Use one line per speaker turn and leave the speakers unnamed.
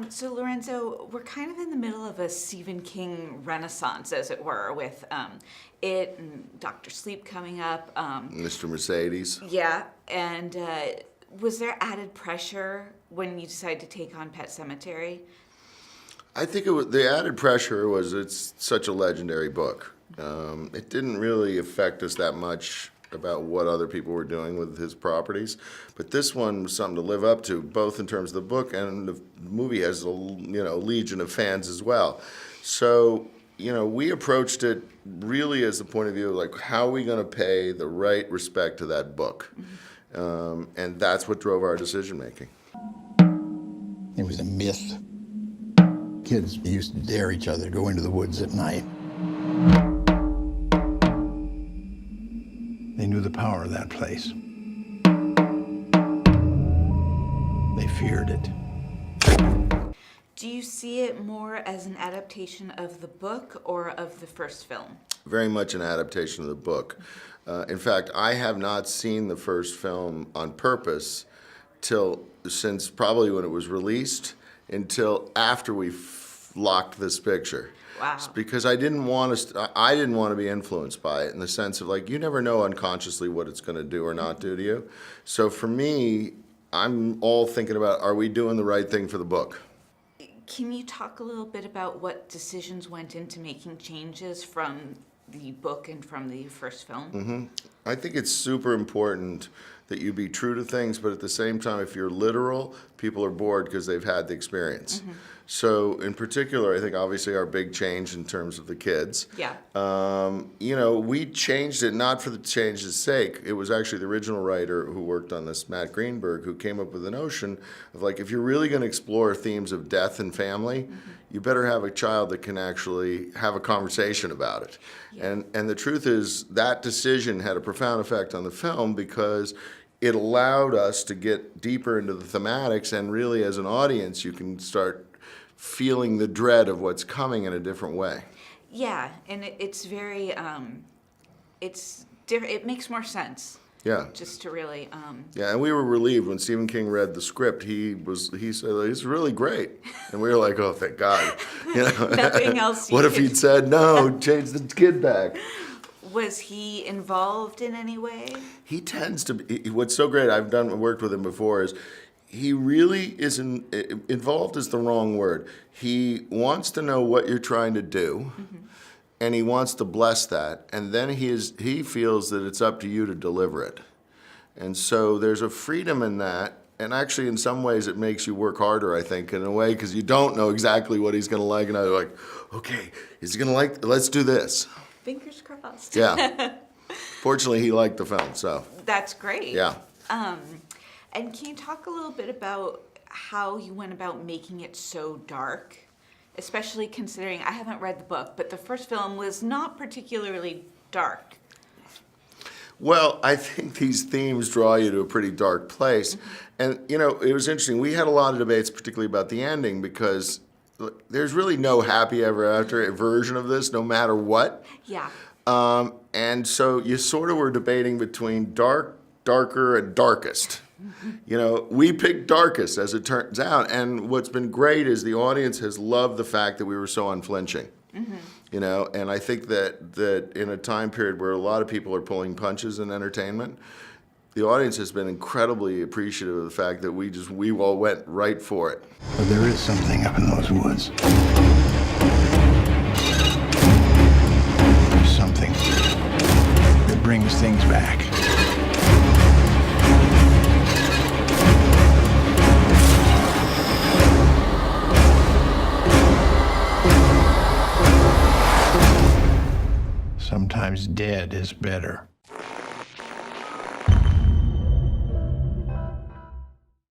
So, Lorenzo, we're kind of in the middle of a Stephen King renaissance, as it were, with It and Dr. Sleep coming up.
Mr. Mercedes.
Yeah, and was there added pressure when you decided to take on Pet Sematary?
I think the added pressure was it's such a legendary book. It didn't really affect us that much about what other people were doing with his properties, but this one was something to live up to, both in terms of the book, and the movie has a legion of fans as well. So we approached it really as the point of view of like, how are we going to pay the right respect to that book? And that's what drove our decision making.
It was a myth. Kids used to dare each other to go into the woods at night. They knew the power of that place. They feared it.
Do you see it more as an adaptation of the book or of the first film?
Very much an adaptation of the book. In fact, I have not seen the first film on purpose since probably when it was released, until after we locked this picture.
Wow.
Because I didn't want to be influenced by it, in the sense of like, you never know unconsciously what it's going to do or not do to you. So for me, I'm all thinking about, are we doing the right thing for the book?
Can you talk a little bit about what decisions went into making changes from the book and from the first film?
I think it's super important that you be true to things, but at the same time, if you're literal, people are bored because they've had the experience. So in particular, I think obviously our big change in terms of the kids.
Yeah.
We changed it not for the change's sake. It was actually the original writer who worked on this, Matt Greenberg, who came up with the notion of like, if you're really going to explore themes of death and family, you better have a child that can actually have a conversation about it.
Yeah.
And the truth is that decision had a profound effect on the film, because it allowed us to get deeper into the thematics, and really as an audience you can start feeling the dread of what's coming in a different way.
Yeah, and it's very, it's different. It makes more sense.
Yeah.
Just to really.
Yeah, and we were relieved when Stephen King read the script. He said it's really great, and we were like, oh, thank God.
Nothing else.
What if he'd said no? Change the kid back.
Was he involved in any way?
He tends to be. What's so great, worked with him before, is he really isn't involved is the wrong word. He wants to know what you're trying to do, and he wants to bless that, and then he feels that it's up to you to deliver it. And so there's a freedom in that, and actually in some ways it makes you work harder, I think, in a way, because you don't know exactly what he's going to like, and I'm like, okay, is he going to like, let's do this.
Fingers crossed.
Yeah. Fortunately, he liked the film, so.
That's great.
Yeah.
And can you talk a little bit about how you went about making it so dark? Especially considering, I haven't read the book, but the first film was not particularly dark.
Well, I think these themes draw you to a pretty dark place. And, it was interesting. We had a lot of debates, particularly about the ending, because there's really no happy ever after version of this, no matter what.
Yeah.
And so you sort of were debating between dark, darker, and darkest. We picked darkest, as it turns out, and what's been great is the audience has loved the fact that we were so unflinching. And I think that in a time period where a lot of people are pulling punches in entertainment, the audience has been incredibly appreciative of the fact that we all went right for it.
But there is something up in those woods. There's something that brings things back. Sometimes dead is better.